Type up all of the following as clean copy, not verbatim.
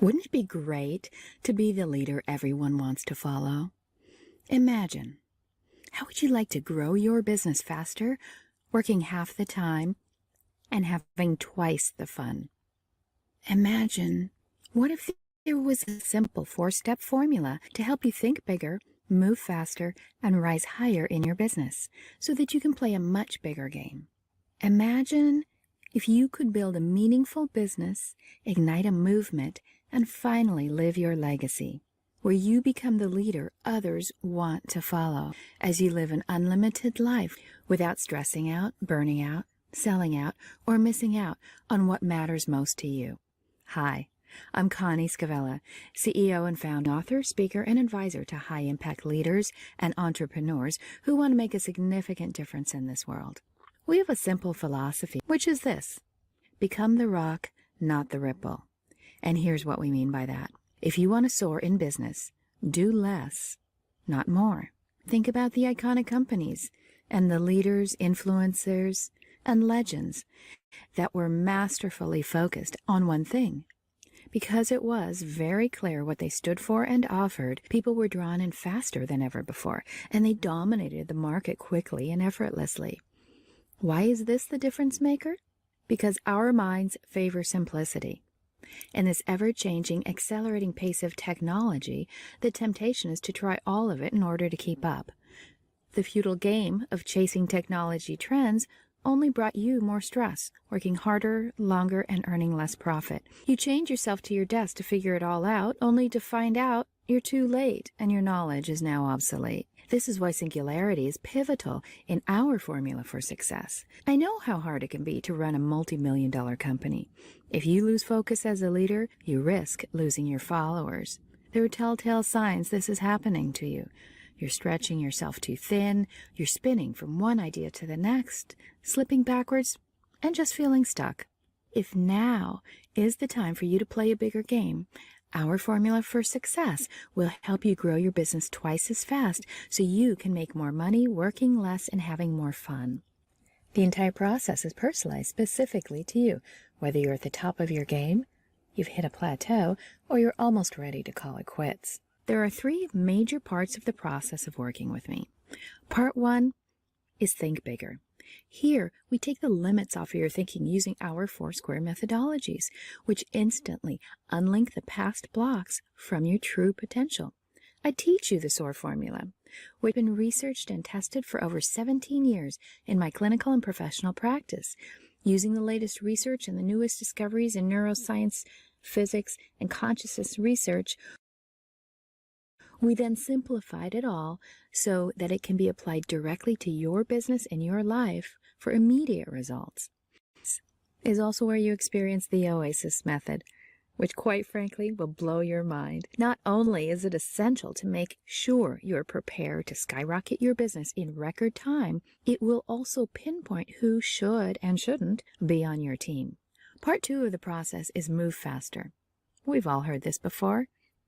Wouldn't it be great to be the leader everyone wants to follow? Imagine, how would you like to grow your business faster, working half the time, and having twice the fun? Imagine, what if there was a simple 4-step formula to help you think bigger, move faster, and rise higher in your business so that you can play a much bigger game? Imagine if you could build a meaningful business, ignite a movement, and finally live your legacy, where you become the leader others want to follow as you live an unlimited life without stressing out, burning out, selling out, or missing out on what matters most to you. Hi, I'm Connie Scavella, CEO and founder, author, speaker, and advisor to high-impact leaders and entrepreneurs who want to make a significant difference in this world. We have a simple philosophy, which is this: become the rock, not the ripple. And here's what we mean by that. If you want to soar in business, do less, not more. Think about the iconic companies and the leaders, influencers, and legends that were masterfully focused on one thing. Because it was very clear what they stood for and offered, people were drawn in faster than ever before, and they dominated the market quickly and effortlessly. Why is this the difference maker? Because our minds favor simplicity. In this ever-changing, accelerating pace of technology, the temptation is to try all of it in order to keep up. The futile game of chasing technology trends only brought you more stress, working harder, longer, and earning less profit. You chained yourself to your desk to figure it all out, only to find out you're too late and your knowledge is now obsolete. This is why singularity is pivotal in our formula for success. I know how hard it can be to run a multi-million-dollar company. If you lose focus as a leader, you risk losing your followers. There are telltale signs this is happening to you. You're stretching yourself too thin, you're spinning from one idea to the next, slipping backwards, and just feeling stuck. If now is the time for you to play a bigger game, our formula for success will help you grow your business twice as fast so you can make more money, working less, and having more fun. The entire process is personalized specifically to you, whether you're at the top of your game, you've hit a plateau, or you're almost ready to call it quits. There are 3 major parts of the process of working with me. Part 1 is think bigger. Here, we take the limits off of your thinking using our 4 square methodologies, which instantly unlink the past blocks from your true potential. I teach you the SOAR formula, which has been researched and tested for over 17 years in my clinical and professional practice. Using the latest research and the newest discoveries in neuroscience, physics, and consciousness research, we then simplified it all so that it can be applied directly to your business and your life for immediate results. This is also where you experience the OASIS method, which quite frankly will blow your mind. Not only is it essential to make sure you're prepared to skyrocket your business in record time, it will also pinpoint who should and shouldn't be on your team. Part 2 of the process is move faster. We've all heard this before.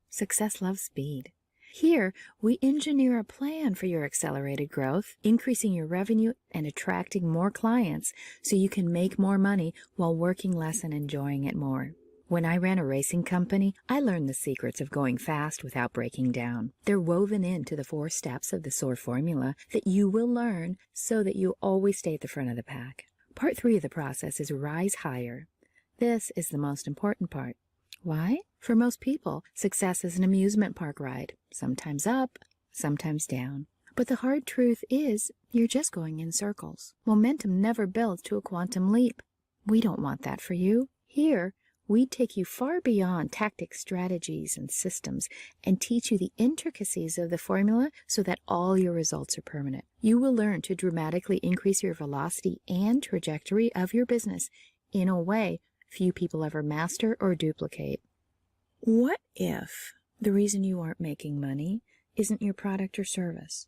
Success loves speed. Here, we engineer a plan for your accelerated growth, increasing your revenue and attracting more clients so you can make more money while working less and enjoying it more. When I ran a racing company, I learned the secrets of going fast without breaking down. They're woven into the 4 steps of the SOAR formula that you will learn so that you always stay at the front of the pack. Part 3 of the process is rise higher. This is the most important part. Why? For most people, success is an amusement park ride, sometimes up, sometimes down. But the hard truth is, you're just going in circles. Momentum never builds to a quantum leap. We don't want that for you. Here, we take you far beyond tactics, strategies, and systems and teach you the intricacies of the formula so that all your results are permanent. You will learn to dramatically increase your velocity and trajectory of your business in a way few people ever master or duplicate. What if the reason you aren't making money isn't your product or service?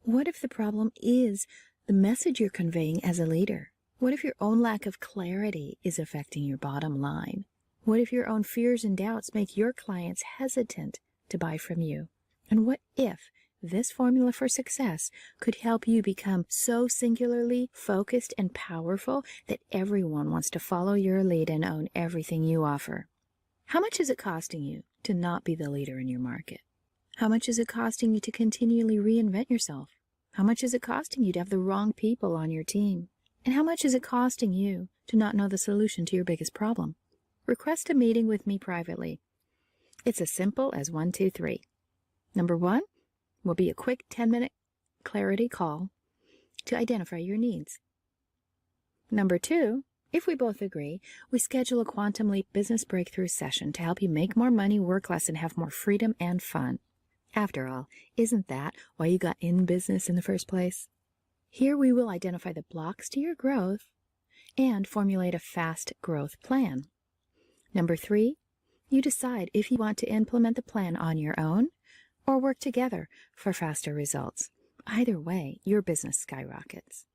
What if the problem is the message you're conveying as a leader? What if your own lack of clarity is affecting your bottom line? What if your own fears and doubts make your clients hesitant to buy from you? And what if this formula for success could help you become so singularly focused and powerful that everyone wants to follow your lead and own everything you offer? How much is it costing you to not be the leader in your market? How much is it costing you to continually reinvent yourself? How much is it costing you to have the wrong people on your team? And how much is it costing you to not know the solution to your biggest problem? Request a meeting with me privately. It's as simple as 1, 2, 3. Number 1 will be a quick 10-minute clarity call to identify your needs. Number 2, if we both agree, we schedule a Quantum Leap business breakthrough session to help you make more money, work less, and have more freedom and fun. After all, isn't that why you got in business in the first place? Here we will identify the blocks to your growth and formulate a fast growth plan. Number 3, you decide if you want to implement the plan on your own or work together for faster results. Either way, your business skyrockets.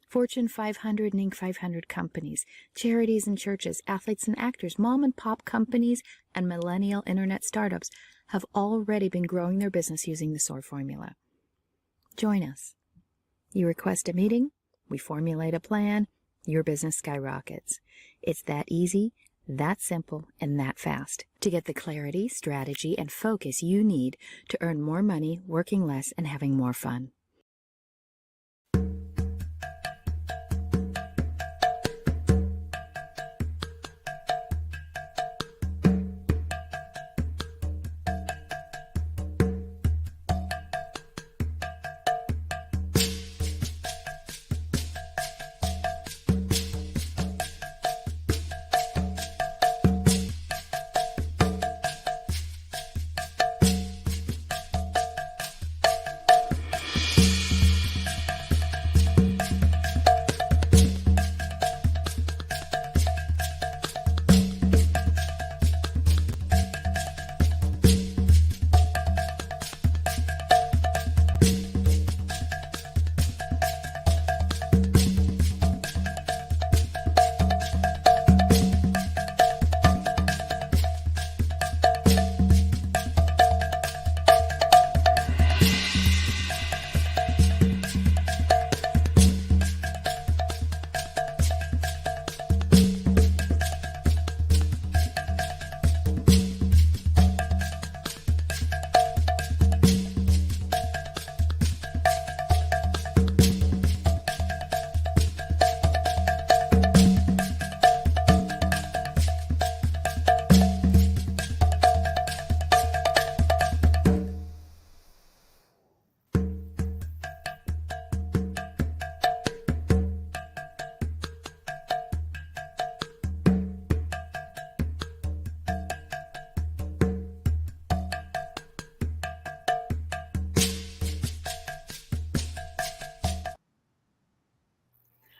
Fortune 500 and Inc. 500 companies, charities and churches, athletes and actors, mom and pop companies, and millennial internet startups have already been growing their business using the SOAR formula. Join us. You request a meeting, we formulate a plan, your business skyrockets. It's that easy, that simple, and that fast to get the clarity, strategy, and focus you need to earn more money, working less, and having more fun.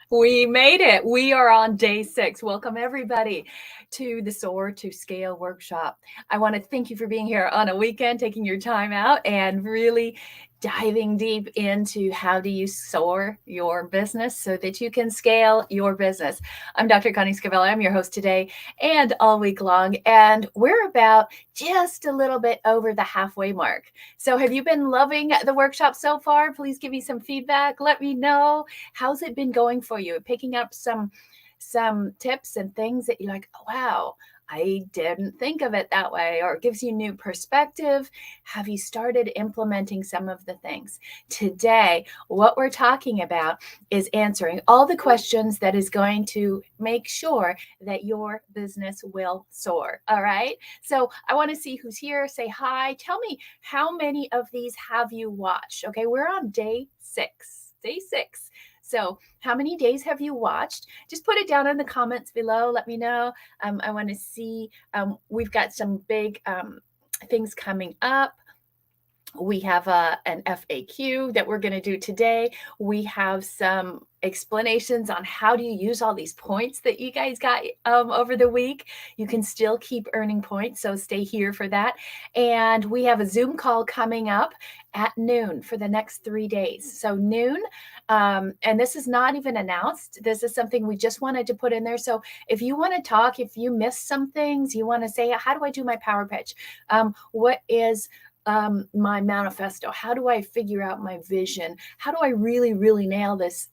We made it. We are on day 6. Welcome, everybody, to the SOAR To Scale Workshop. I want to thank you for being here on a weekend, taking your time out and really diving deep into how do you soar your business so that you can scale your business. I'm Dr. Connie Scavella. I'm your host today and all week long, and we're about just a little bit over the halfway mark. So have you been loving the workshop so far? Please give me some feedback. Let me know. How's it been going for you? Picking up some tips and things that you're like, oh, wow, I didn't think of it that way, or it gives you new perspective. Have you started implementing some of the things? Today, what we're talking about is answering all the questions that is going to make sure that your business will soar. All right. So I want to see who's here. Say hi. Tell me, how many of these have you watched? Okay. We're on day 6. Day 6. So how many days have you watched? Just put it down in the comments below. Let me know. I want to see. We've got some big things coming up. We have an FAQ that we're going to do today. We have some explanations on how do you use all these points that you guys got over the week. You can still keep earning points, so stay here for that. And we have a Zoom call coming up at noon for the next 3 days. So noon, and this is not even announced. This is something we just wanted to put in there. So if you want to talk, if you missed some things, you want to say, how do I do my power pitch? What is my manifesto? How do I figure out my vision? How do I really, really nail this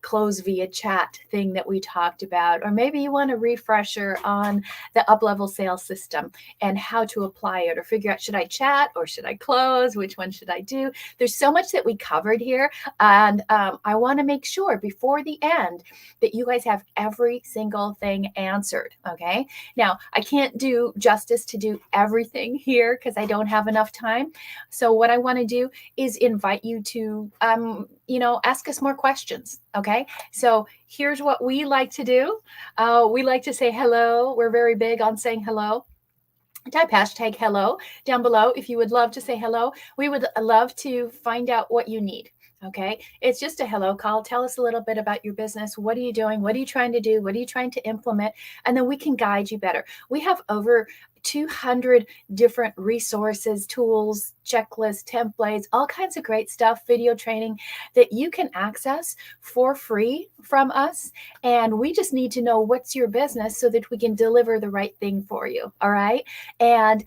close via chat thing that we talked about? Or maybe you want a refresher on the up-level sales system and how to apply it, or figure out, should I chat or should I close? Which one should I do? There's so much that we covered here. And I want to make sure before the end that you guys have every single thing answered. Okay. Now, I can't do justice to do everything here because I don't have enough time. So what I want to do is invite you to, ask us more questions. Okay. So here's what we like to do. We like to say hello. We're very big on saying hello. Type hashtag hello down below if you would love to say hello. We would love to find out what you need. Okay. It's just a hello call. Tell us a little bit about your business. What are you doing? What are you trying to do? What are you trying to implement? And then we can guide you better. We have over 200 different resources, tools, checklists, templates, all kinds of great stuff, video training that you can access for free from us. And we just need to know what's your business so that we can deliver the right thing for you. All right. And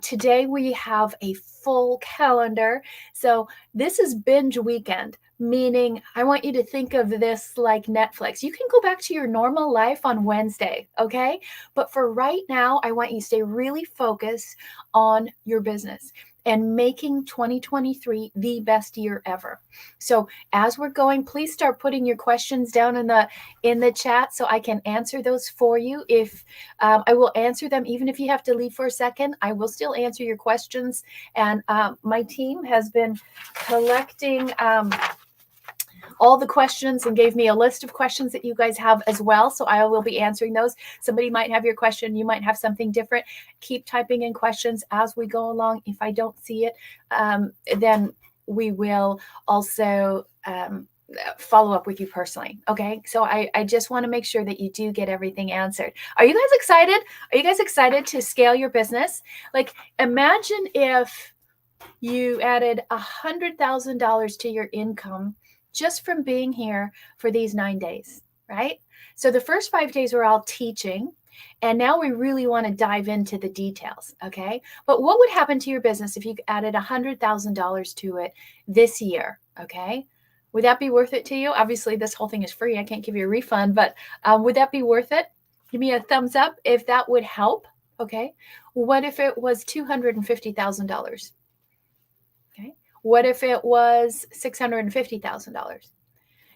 today we have a full calendar. So this is binge weekend, meaning I want you to think of this like Netflix. You can go back to your normal life on Wednesday, okay? But for right now, I want you to stay really focused on your business and making 2023 the best year ever. So as we're going, please start putting your questions down in the chat so I can answer those for you. If I will answer them, even if you have to leave for a second, I will still answer your questions. And my team has been collecting all the questions and gave me a list of questions that you guys have as well. So I will be answering those. Somebody might have your question. You might have something different. Keep typing in questions as we go along. If I don't see it, then we will also follow up with you personally. Okay. So I just want to make sure that you do get everything answered. Are you guys excited? Are you guys excited to scale your business? Like, imagine if you added $100,000 to your income just from being here for these 9 days, right? So the first 5 days we're all teaching, and now we really want to dive into the details, okay? But what would happen to your business if you added $100,000 to it this year, okay? Would that be worth it to you? Obviously, this whole thing is free. I can't give you a refund, but would that be worth it? Give me a thumbs up if that would help, okay? What if it was $250,000? Okay. What if it was $650,000?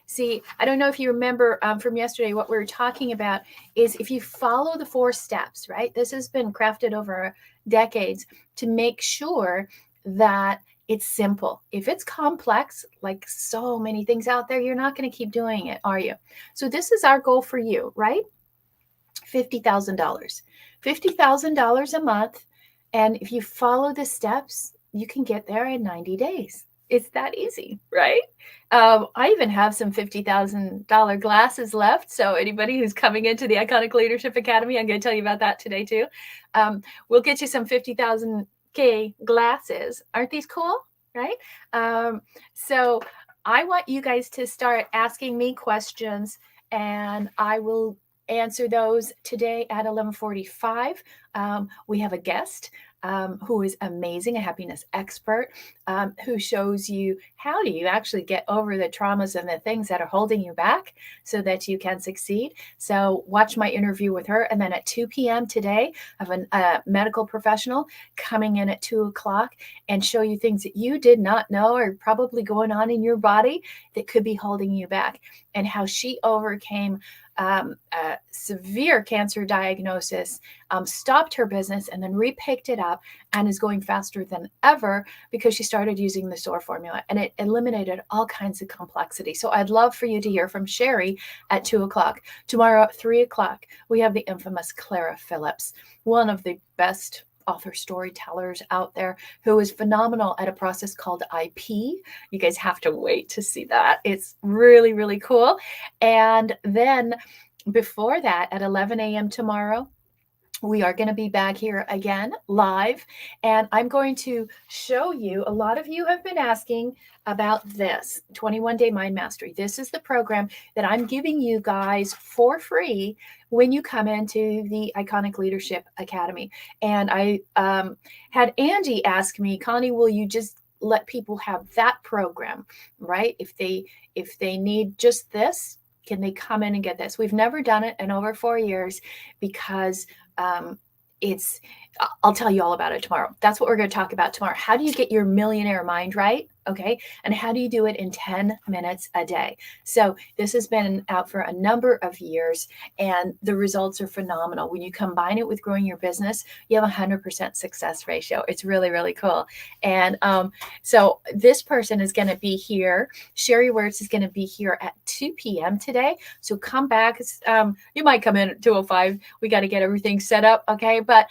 See, I don't know if you remember from yesterday, what we were talking about is if you follow the 4 steps, right? This has been crafted over decades to make sure that it's simple. If it's complex, like so many things out there, you're not going to keep doing it, are you? So this is our goal for you, right? $50,000. $50,000 a month. And if you follow the steps, you can get there in 90 days. It's that easy, right? I even have some $50,000 glasses left. So anybody who's coming into the Iconic Leadership Academy, I'm going to tell you about that today too. We'll get you some 50,000K glasses. Aren't these cool, right? So I want you guys to start asking me questions, and I will answer those today at 11:45. We have a guest who is amazing, a happiness expert, who shows you how do you actually get over the traumas and the things that are holding you back so that you can succeed. So watch my interview with her. And then at 2 p.m. today, I have a medical professional coming in at 2 o'clock and show you things that you did not know are probably going on in your body that could be holding you back, and how she overcame a severe cancer diagnosis, stopped her business, and then repicked it up and is going faster than ever because she started using the SOAR formula, and it eliminated all kinds of complexity. So I'd love for you to hear from Sherry at 2 o'clock. Tomorrow at 3 o'clock, we have the infamous Clara Phillips, one of the best author storytellers out there, who is phenomenal at a process called IP. You guys have to wait to see that. It's really, really cool. And then before that, at 11 a.m. tomorrow, we are going to be back here again live, and I'm going to show you. A lot of you have been asking about this 21-day mind mastery. This is the program that I'm giving you guys for free when you come into the Iconic Leadership Academy. And I had Angie ask me, Connie, will you just let people have that program, right? If they need just this, can they come in and get this? We've never done it in over 4 years because it's, I'll tell you all about it tomorrow. That's what we're going to talk about tomorrow. How do you get your millionaire mind right? Okay. And how do you do it in 10 minutes a day? So this has been out for a number of years and the results are phenomenal. When you combine it with growing your business, you have a 100% success ratio. It's really, really cool. And so this person is going to be here. Sherry Wirtz is going to be here at 2 p.m. today. So come back. You might come in at 2:05. We got to get everything set up. Okay. But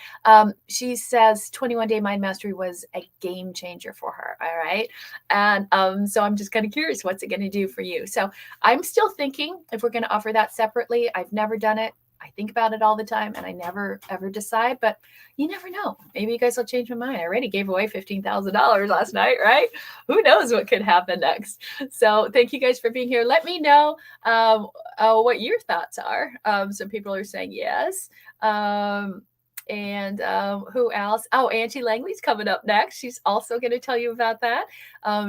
she says 21-day mind mastery was a game changer for her. All right. And so I'm just kind of curious, what's it going to do for you? So I'm still thinking if we're going to offer that separately. I've never done it. I think about it all the time and I never, ever decide, but you never know. Maybe you guys will change my mind. I already gave away $15,000 last night, right? Who knows what could happen next? So thank you guys for being here. Let me know what your thoughts are. Some people are saying yes. And who else? Oh, Angie Langley's coming up next. She's also going to tell you about that.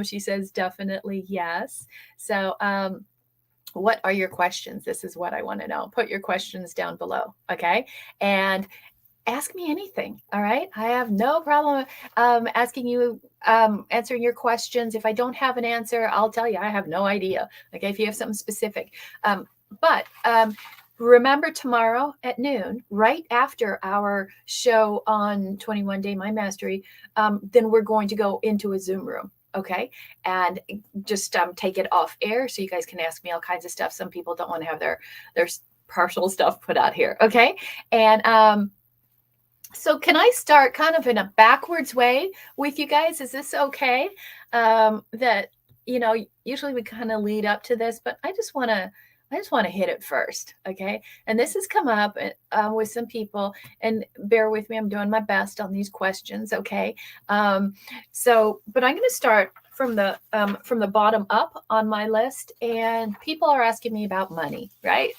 She says definitely yes. So what are your questions? This is what I want to know. Put your questions down below. Okay. And ask me anything. All right. I have no problem asking you, answering your questions. If I don't have an answer, I'll tell you, I have no idea. Okay. If you have something specific. But remember tomorrow at noon, right after our show on 21-day mind mastery, then we're going to go into a Zoom room. Okay. And just take it off air so you guys can ask me all kinds of stuff. Some people don't want to have their partial stuff put out here. Okay. And so can I start kind of in a backwards way with you guys? Is this okay? That, usually we kind of lead up to this, but I just want to hit it first. Okay. And this has come up with some people, and bear with me. I'm doing my best on these questions. Okay. But I'm going to start from the bottom up on my list, and people are asking me about money, right?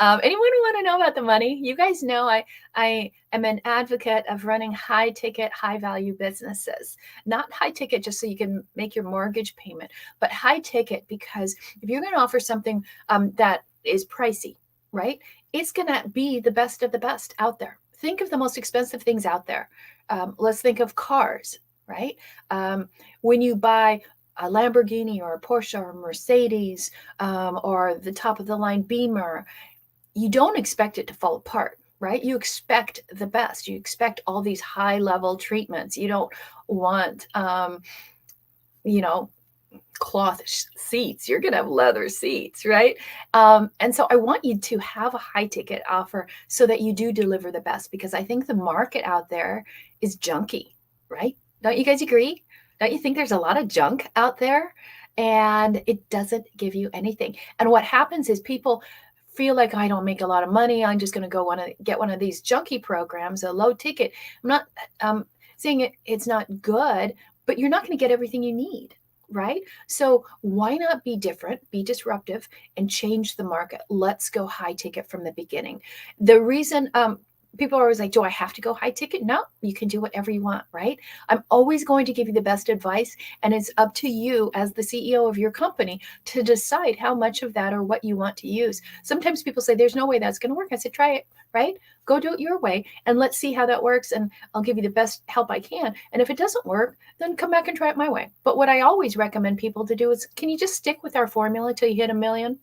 Anyone who want to know about the money? You guys know I am an advocate of running high ticket, high value businesses. Not high ticket just so you can make your mortgage payment, but high ticket because if you're going to offer something that is pricey, right? It's going to be the best of the best out there. Think of the most expensive things out there. Let's think of cars, right? When you buy a Lamborghini or a Porsche or a Mercedes or the top of the line Beamer, you don't expect it to fall apart, right? You expect the best. You expect all these high level treatments. You don't want, cloth seats. You're going to have leather seats, right? And so I want you to have a high ticket offer so that you do deliver the best, because I think the market out there is junky, right? Don't you guys agree? Don't you think there's a lot of junk out there and it doesn't give you anything? And what happens is people feel like, I don't make a lot of money. I'm just going to go get one of these junky programs, a low ticket. I'm not saying it's not good, but you're not going to get everything you need. Right? So why not be different, be disruptive, and change the market? Let's go high ticket from the beginning. The reason people are always like, do I have to go high ticket? No, you can do whatever you want, right? I'm always going to give you the best advice, and it's up to you as the CEO of your company to decide how much of that or what you want to use. Sometimes people say, there's no way that's going to work. I said, try it, right? Go do it your way, and let's see how that works, and I'll give you the best help I can. And if it doesn't work, then come back and try it my way. But what I always recommend people to do is, can you just stick with our formula till you hit $1 million?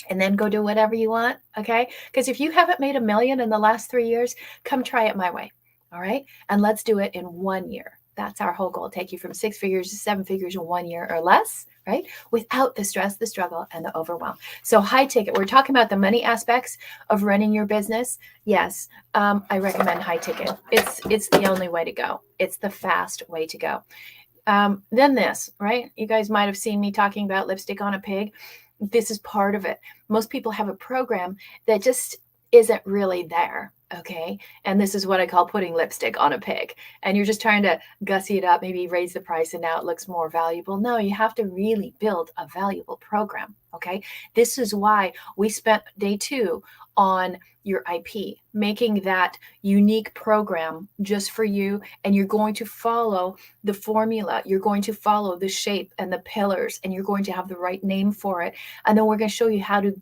And then go do whatever you want, okay? Because if you haven't made $1 million in the last 3 years, come try it my way, all right? And let's do it in 1 year. That's our whole goal. Take you from 6 figures to 7 figures in 1 year or less, right? Without the stress, the struggle, and the overwhelm. So high ticket, we're talking about the money aspects of running your business. Yes, I recommend high ticket. It's the only way to go. It's the fast way to go. Then this, right? You guys might have seen me talking about lipstick on a pig. This is part of it. Most people have a program that just isn't really there. Okay. And this is what I call putting lipstick on a pig. And you're just trying to gussy it up, maybe raise the price and now it looks more valuable. No, you have to really build a valuable program. Okay. This is why we spent day 2 on your IP, making that unique program just for you. And you're going to follow the formula. You're going to follow the shape and the pillars, and you're going to have the right name for it. And then we're going to show you how to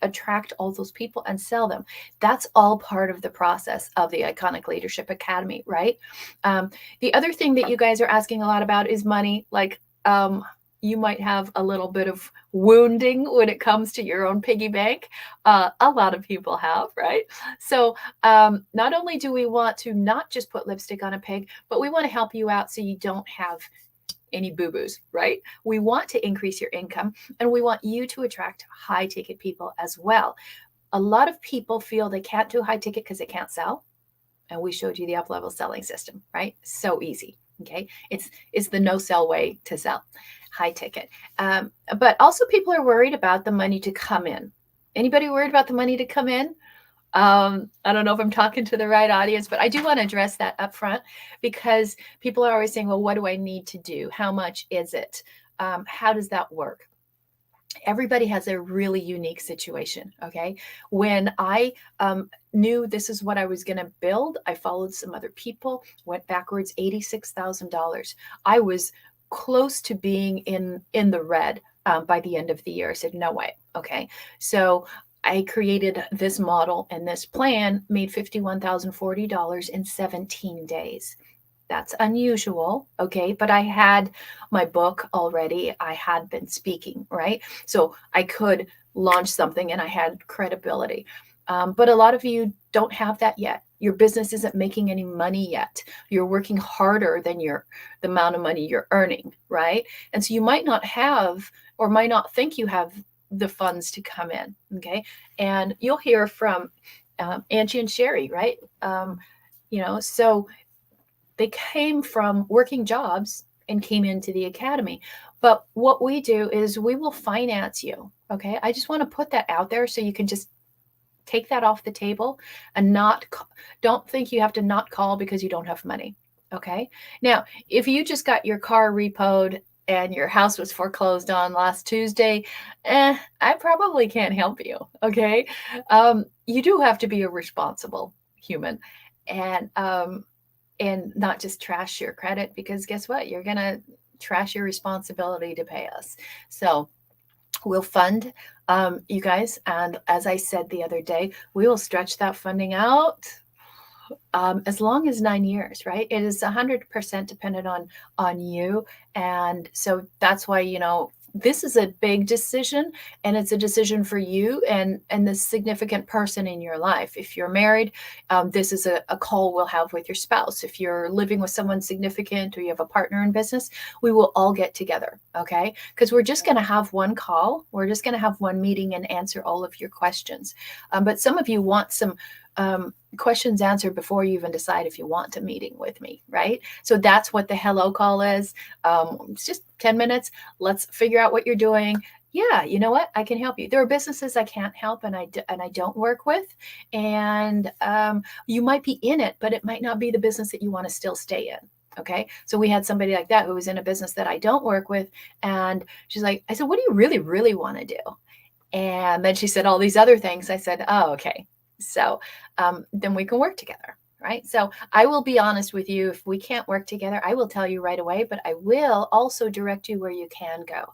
attract all those people and sell them. That's all part of the process of the Iconic Leadership Academy, right? The other thing that you guys are asking a lot about is money. Like, you might have a little bit of wounding when it comes to your own piggy bank. A lot of people have, right? So not only do we want to not just put lipstick on a pig, but we want to help you out so you don't have any boo-boos, right? We want to increase your income, and we want you to attract high ticket people as well. A lot of people feel they can't do high ticket because they can't sell. And we showed you the up level selling system, right? So easy. Okay. It's the no sell way to sell high ticket. But also people are worried about the money to come in. Anybody worried about the money to come in? I don't know if I'm talking to the right audience, but I do want to address that up front, because people are always saying, well, what do I need to do? How much is it? How does that work? Everybody has a really unique situation. Okay. When I knew this is what I was going to build, I followed some other people, went backwards $86,000. I was close to being in the red by the end of the year. I said, no way. Okay. So I created this model, and this plan made $51,040 in 17 days. That's unusual, okay? But I had my book already. I had been speaking, right? So I could launch something and I had credibility. But a lot of you don't have that yet. Your business isn't making any money yet. You're working harder than the amount of money you're earning, right? And so you might not have, or might not think you have, the funds to come in, okay? And you'll hear from Angie and Sherry, right? So they came from working jobs and came into the academy. But what we do is we will finance you, okay? I just want to put that out there so you can just take that off the table and don't think you have to not call because you don't have money, okay? Now, if you just got your car repoed and your house was foreclosed on last Tuesday, I probably can't help you, okay? You do have to be a responsible human, and not just trash your credit, because guess what? You're going to trash your responsibility to pay us. So we'll fund you guys. And as I said the other day, we will stretch that funding out as long as 9 years, right? It is 100% dependent on you. And so that's why, this is a big decision, and it's a decision for you and the significant person in your life. If you're married, this is a call we'll have with your spouse. If you're living with someone significant or you have a partner in business, we will all get together, okay? Because we're just going to have one call. We're just going to have one meeting and answer all of your questions. But some of you want some questions answered before you even decide if you want a meeting with me, right? So that's what the hello call is. It's just 10 minutes. Let's figure out what you're doing. Yeah, you know what? I can help you. There are businesses I can't help and I don't work with. And you might be in it, but it might not be the business that you want to still stay in. Okay. So we had somebody like that who was in a business that I don't work with. And she's like, I said, what do you really, really want to do? And then she said all these other things. I said, oh, okay. So then we can work together, right? So I will be honest with you. If we can't work together, I will tell you right away, but I will also direct you where you can go,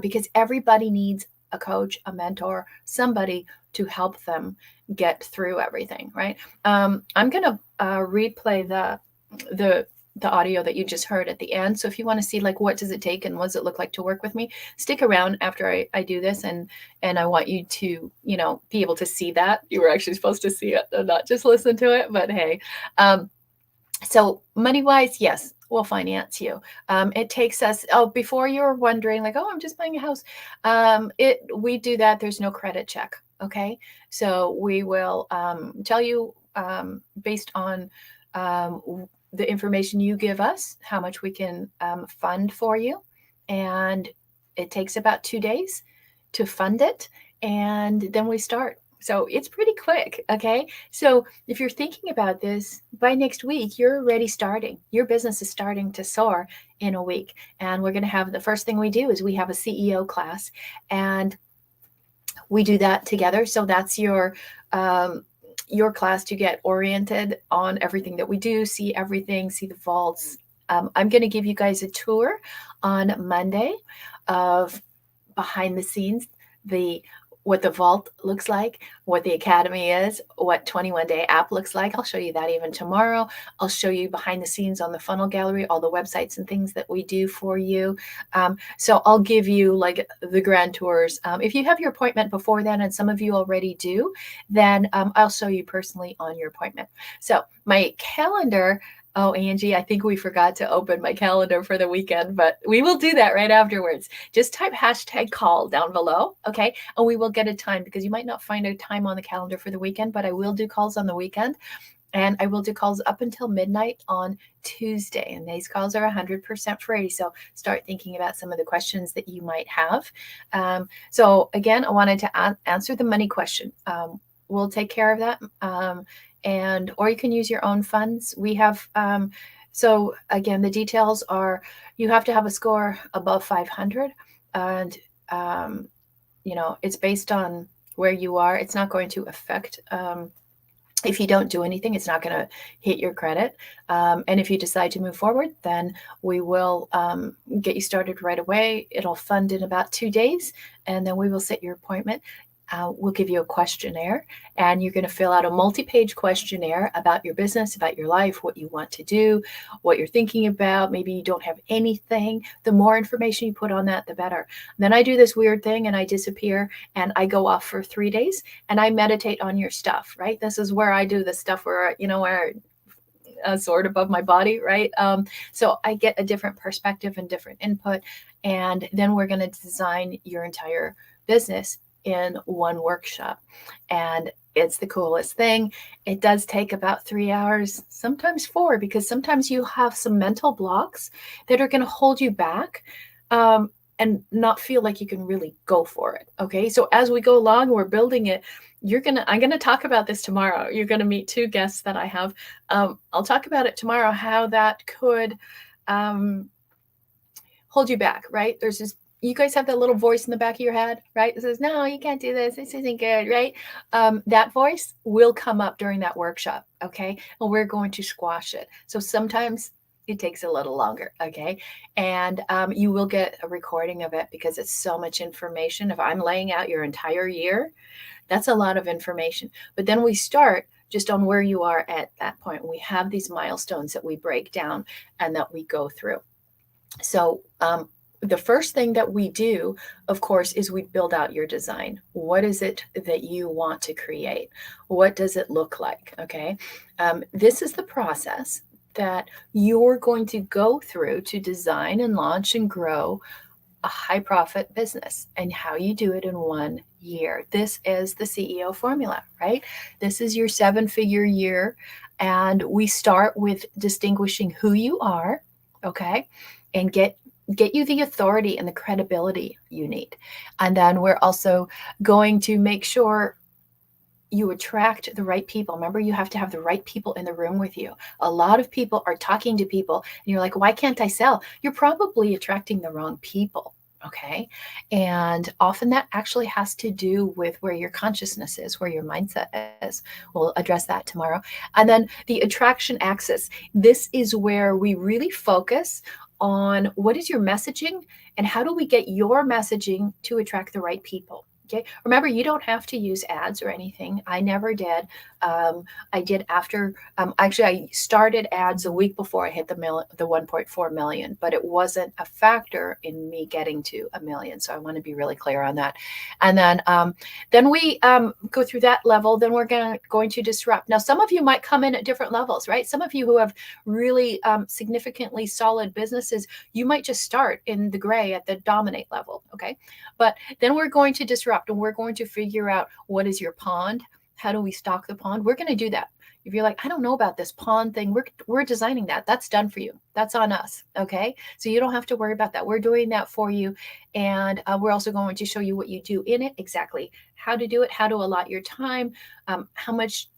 because everybody needs a coach, a mentor, somebody to help them get through everything, right? I'm going to replay the audio that you just heard at the end. So if you want to see like what does it take and what does it look like to work with me, stick around after I do this, and I want you to be able to see that. You were actually supposed to see it and not just listen to it, but hey. So money wise, yes, we'll finance you. It takes us, before you're wondering like, I'm just buying a house. We do that. There's no credit check. Okay. So we will tell you based on the information you give us, how much we can fund for you. And it takes about 2 days to fund it. And then we start. So it's pretty quick, okay? So if you're thinking about this, by next week, you're already starting. Your business is starting to soar in a week. And we're going to have the first thing we do is we have a CEO class, and we do that together. So that's your class to get oriented on everything that we do, see everything, see the vaults. I'm going to give you guys a tour on Monday of behind the scenes, the what the vault looks like, what the academy is, what 21 day app looks like. I'll show you that even tomorrow. I'll show you behind the scenes on the funnel gallery, all the websites and things that we do for you. So I'll give you like the grand tours. If you have your appointment before then, and some of you already do, then I'll show you personally on your appointment. So my calendar. Oh, Angie, I think we forgot to open my calendar for the weekend, but we will do that right afterwards. Just type #call down below, okay? And we will get a time, because you might not find a time on the calendar for the weekend, but I will do calls on the weekend. And I will do calls up until midnight on Tuesday. And these calls are 100% free. So start thinking about some of the questions that you might have. So again, I wanted to answer the money question. We'll take care of that. Or you can use your own funds. We have, so again, the details are, you have to have a score above 500, and it's based on where you are. It's not going to affect, if you don't do anything, it's not going to hit your credit. And if you decide to move forward, then we will get you started right away. It'll fund in about 2 days, and then we will set your appointment. We'll give you a questionnaire, and you're going to fill out a multi-page questionnaire about your business, about your life, what you want to do, what you're thinking about. Maybe you don't have anything. The more information you put on that, the better. Then I do this weird thing, and I disappear, and I go off for 3 days, and I meditate on your stuff, right? This is where I do the stuff where, where sword above my body, right? So I get a different perspective and different input, and then we're going to design your entire business in one workshop. And it's the coolest thing. It does take about 3 hours, sometimes 4, because sometimes you have some mental blocks that are going to hold you back, and not feel like you can really go for it. Okay. So as we go along, we're building it. I'm going to talk about this tomorrow. You're going to meet 2 guests that I have. I'll talk about it tomorrow, how that could hold you back, right? There's this, you guys have that little voice in the back of your head, right? It says, no, you can't do this. This isn't good, right? That voice will come up during that workshop, okay? And we're going to squash it. So sometimes it takes a little longer, okay? And you will get a recording of it, because it's so much information. If I'm laying out your entire year, that's a lot of information. But then we start just on where you are at that point. We have these milestones that we break down and that we go through. So the first thing that we do, of course, is we build out your design. What is it that you want to create? What does it look like? Okay. This is the process that you're going to go through to design and launch and grow a high profit business, and how you do it in 1 year. This is the CEO formula, right? This is your 7-figure year. And we start with distinguishing who you are, okay, and get you the authority and the credibility you need. And then we're also going to make sure you attract the right people. Remember, you have to have the right people in the room with you. A lot of people are talking to people, and you're like, why can't I sell? You're probably attracting the wrong people. Okay. And often that actually has to do with where your consciousness is, where your mindset is. We'll address that tomorrow. And then the attraction axis. This is where we really focus on what is your messaging, and how do we get your messaging to attract the right people. Okay. Remember, you don't have to use ads or anything. I never did. I did after, actually, I started ads a week before I hit the 1.4 million, but it wasn't a factor in me getting to 1 million. So I want to be really clear on that. And then we go through that level. Then we're going to disrupt. Now, some of you might come in at different levels, right? Some of you who have really significantly solid businesses, you might just start in the gray at the dominate level. Okay. But then we're going to disrupt, and we're going to figure out what is your pond. How do we stock the pond? We're going to do that. If you're like, I don't know about this pawn thing, we're designing that. That's done for you. That's on us. Okay. So you don't have to worry about that. We're doing that for you. And we're also going to show you what you do in it, exactly how to do it, how to allot your time, how much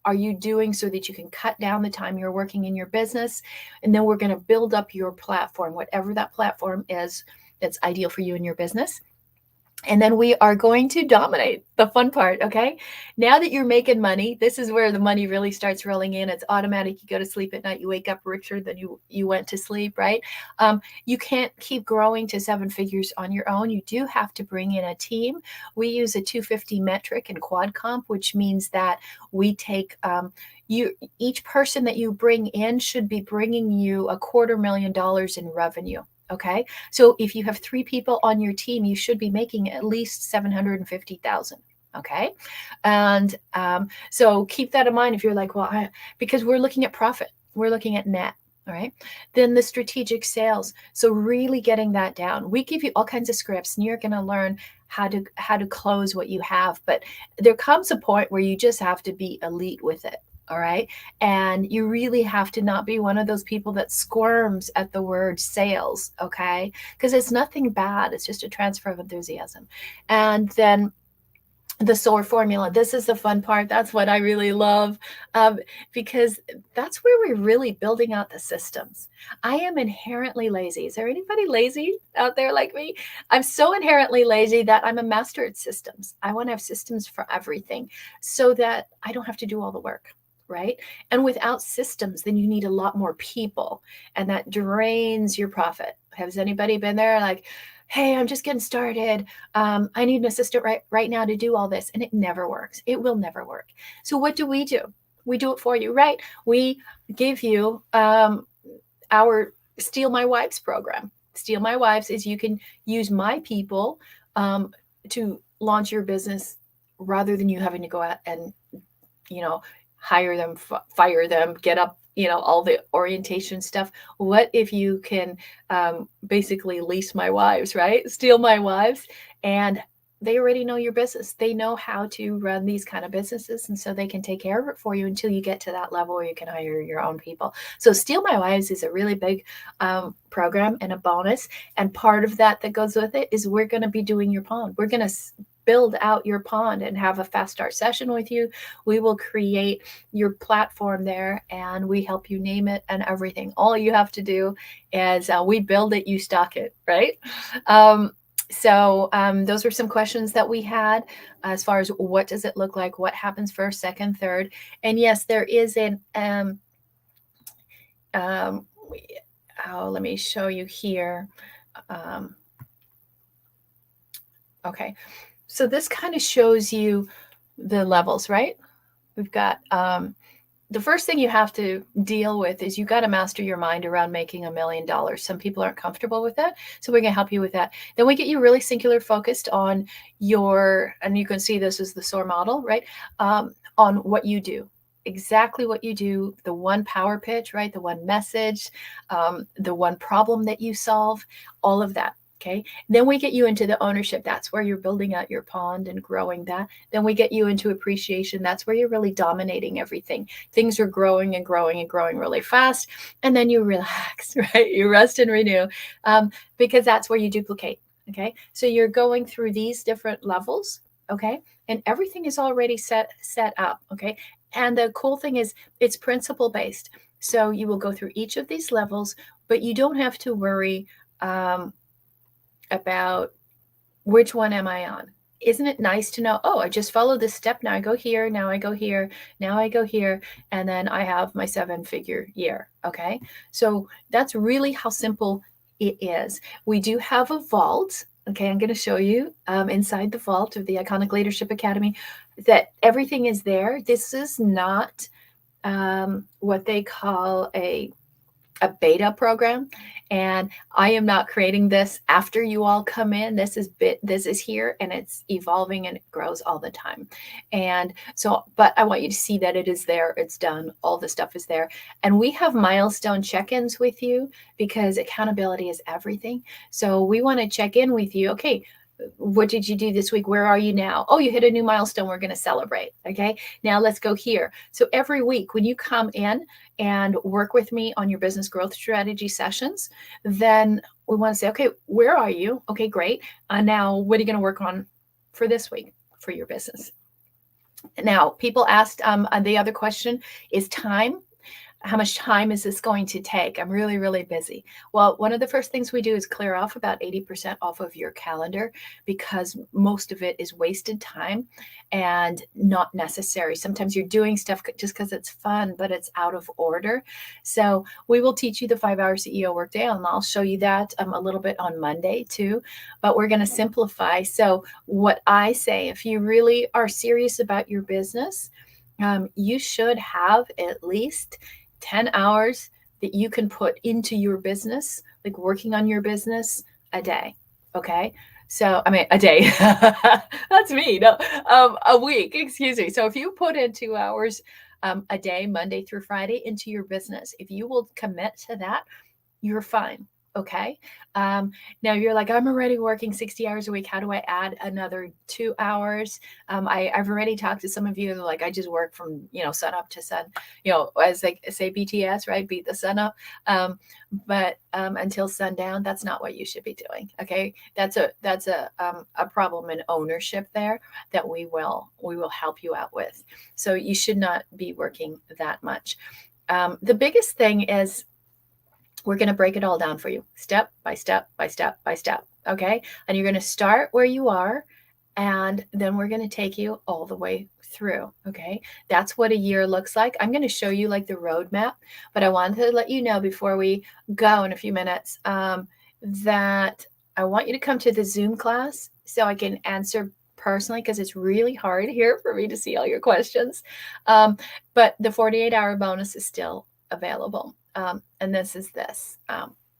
are you doing so that you can cut down the time you're working in your business. And then we're going to build up your platform, whatever that platform is that's ideal for you in your business. And then we are going to dominate the fun part. Okay. Now that you're making money, this is where the money really starts rolling in. It's automatic. You go to sleep at night, you wake up richer than you went to sleep, right? You can't keep growing to 7 figures on your own. You do have to bring in a team. We use a 250 metric in quad comp, which means that we take, each person that you bring in should be bringing you $250,000 in revenue. Okay. So if you have 3 people on your team, you should be making at least 750,000. Okay. And so keep that in mind. If you're like, well, because we're looking at profit, we're looking at net. All right. Then the strategic sales. So really getting that down. We give you all kinds of scripts and you're going to learn how to close what you have. But there comes a point where you just have to be elite with it. All right. And you really have to not be one of those people that squirms at the word sales. Okay. Because it's nothing bad. It's just a transfer of enthusiasm. And then the SOAR formula. This is the fun part. That's what I really love, because that's where we're really building out the systems. I am inherently lazy. Is there anybody lazy out there like me? I'm so inherently lazy that I'm a master at systems. I want to have systems for everything so that I don't have to do all the work. Right. And without systems, then you need a lot more people and that drains your profit. Has anybody been there? Like, hey, I'm just getting started. I need an assistant right now to do all this. And it never works. It will never work. So what do? We do it for you, right? We give you our Steal My Wives program. Steal My Wives is you can use my people to launch your business rather than you having to go out and, hire them, fire them, get up, all the orientation stuff. What if you can basically lease my wives, right? Steal my wives, and they already know your business. They know how to run these kind of businesses, and so they can take care of it for you until you get to that level where you can hire your own people. So Steal My Wives is a really big program and a bonus. And part of that goes with it is we're going to be doing your pond. We're going to build out your pond and have a fast start session with you. We will create your platform there and we help you name it and everything. All you have to do is we build it, you stock it, right? So those were some questions that we had as far as what does it look like, what happens first, second, third. And yes, there is an, let me show you here. Okay. So this kind of shows you the levels, right? We've got the first thing you have to deal with is you got to master your mind around making $1 million. Some people aren't comfortable with that. So we're going to help you with that. Then we get you really singular focused on and you can see this is the SOAR model, right? On what you do, exactly what you do, the one power pitch, right? The one message, the one problem that you solve, all of that. Okay. Then we get you into the ownership. That's where you're building out your pond and growing that. Then we get you into appreciation. That's where you're really dominating everything. Things are growing and growing and growing really fast. And then you relax, right? You rest and renew, because that's where you duplicate. Okay. So you're going through these different levels. Okay. And everything is already set up. Okay. And the cool thing is it's principle based. So you will go through each of these levels, but you don't have to worry about which one am I on. Isn't it nice to know, oh, I just follow this step. Now I go here, now I go here, now I go here, and then I have my 7-figure year. Okay. So that's really how simple it is. We do have a vault. Okay. I'm going to show you inside the vault of the Iconic Leadership Academy that everything is there. This is not what they call a beta program, and I am not creating this after you all come in. This is here and it's evolving and it grows all the time. And so, but I want you to see that it is there, it's done, all the stuff is there. And we have milestone check-ins with you because accountability is everything. So we want to check in with you. Okay, what did you do this week? Where are you now? Oh, you hit a new milestone. We're going to celebrate. Okay. Now let's go here. So every week when you come in and work with me on your business growth strategy sessions, then we want to say, okay, where are you? Okay, great. Now, what are you going to work on for this week for your business? Now, people asked, the other question is time. How much time is this going to take? I'm really, really busy. Well, one of the first things we do is clear off about 80% off of your calendar, because most of it is wasted time and not necessary. Sometimes you're doing stuff just because it's fun, but it's out of order. So we will teach you the 5-hour CEO workday, and I'll show you that a little bit on Monday too. But we're going to simplify. So what I say, if you really are serious about your business, you should have at least 10 hours that you can put into your business, like working on your business a day. Okay. So, I mean, a day, that's me. No, a week, excuse me. So if you put in 2 hours a day, Monday through Friday, into your business, if you will commit to that, you're fine. Okay. Now you're like, I'm already working 60 hours a week. How do I add another 2 hours? I've already talked to some of you, like, I just work from, sun up to sun, as they say, BTS, right? Beat the sun up. But until sundown, that's not what you should be doing. Okay. That's a problem in ownership there that we will help you out with. So you should not be working that much. The biggest thing is, we're going to break it all down for you, step by step by step by step. Okay. And you're going to start where you are, and then we're going to take you all the way through. Okay. That's what a year looks like. I'm going to show you like the roadmap, but I wanted to let you know before we go in a few minutes that I want you to come to the Zoom class so I can answer personally, because it's really hard here for me to see all your questions. But the 48-hour bonus is still available. And this is this.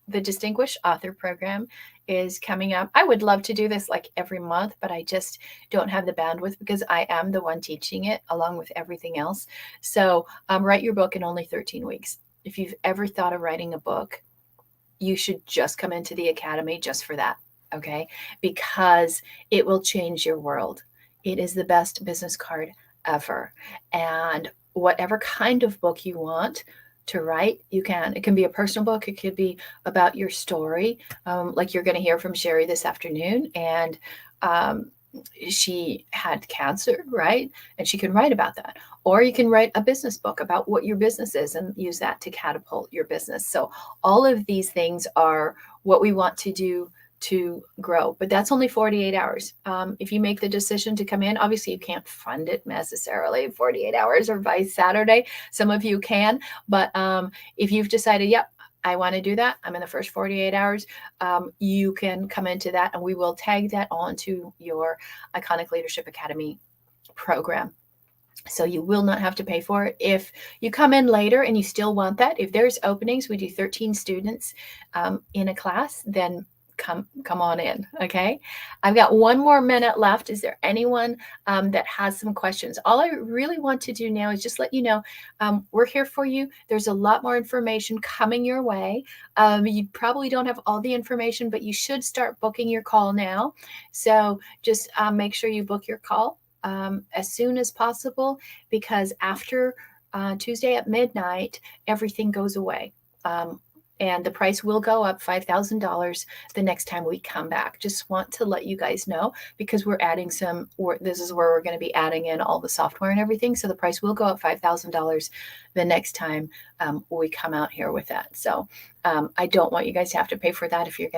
The Distinguished Author Program is coming up. I would love to do this like every month, but I just don't have the bandwidth because I am the one teaching it along with everything else. So write your book in only 13 weeks. If you've ever thought of writing a book, you should just come into the academy just for that. Okay. Because it will change your world. It is the best business card ever. And whatever kind of book you want to write, you can. It can be a personal book. It could be about your story, like you're going to hear from Sherry this afternoon. And she had cancer, right? And she can write about that. Or you can write a business book about what your business is and use that to catapult your business. So all of these things are what we want to do to grow, but that's only 48 hours. If you make the decision to come in, obviously you can't fund it necessarily 48 hours or by Saturday. Some of you can, but if you've decided, yep, I want to do that, I'm in the first 48 hours, you can come into that, and we will tag that onto your Iconic Leadership Academy program. So you will not have to pay for it. If you come in later and you still want that, if there's openings, we do 13 students in a class, then come on in. Okay. I've got 1 more minute left. Is there anyone that has some questions? All I really want to do now is just let you know, we're here for you. There's a lot more information coming your way. You probably don't have all the information, but you should start booking your call now. So just make sure you book your call as soon as possible, because after Tuesday at midnight, everything goes away. And the price will go up $5,000 the next time we come back. Just want to let you guys know, because we're adding this is where we're going to be adding in all the software and everything. So the price will go up $5,000 the next time we come out here with that. So I don't want you guys to have to pay for that. If you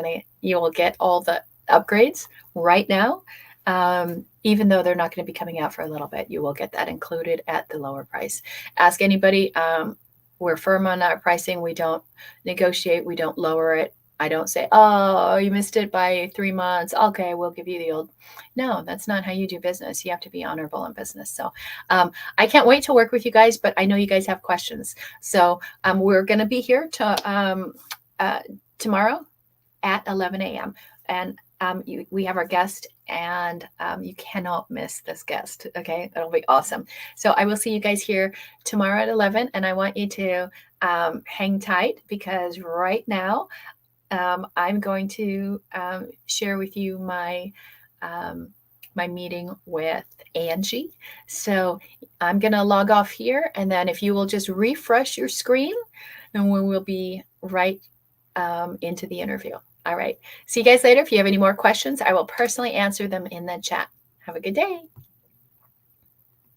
will get all the upgrades right now. Even though they're not going to be coming out for a little bit, you will get that included at the lower price. Ask anybody. We're firm on our pricing. We don't negotiate. We don't lower it. I don't say, oh, you missed it by 3 months. Okay, we'll give you the old. No, that's not how you do business. You have to be honorable in business. So I can't wait to work with you guys, but I know you guys have questions. So we're going to be here tomorrow at 11 a.m. And we have our guest, and you cannot miss this guest. Okay, that'll be awesome. So I will see you guys here tomorrow at 11, and I want you to hang tight, because right now I'm going to share with you my my meeting with Angie. So I'm going to log off here. And then if you will just refresh your screen, and we will be right into the interview. All right. See you guys later. If you have any more questions, I will personally answer them in the chat. Have a good day.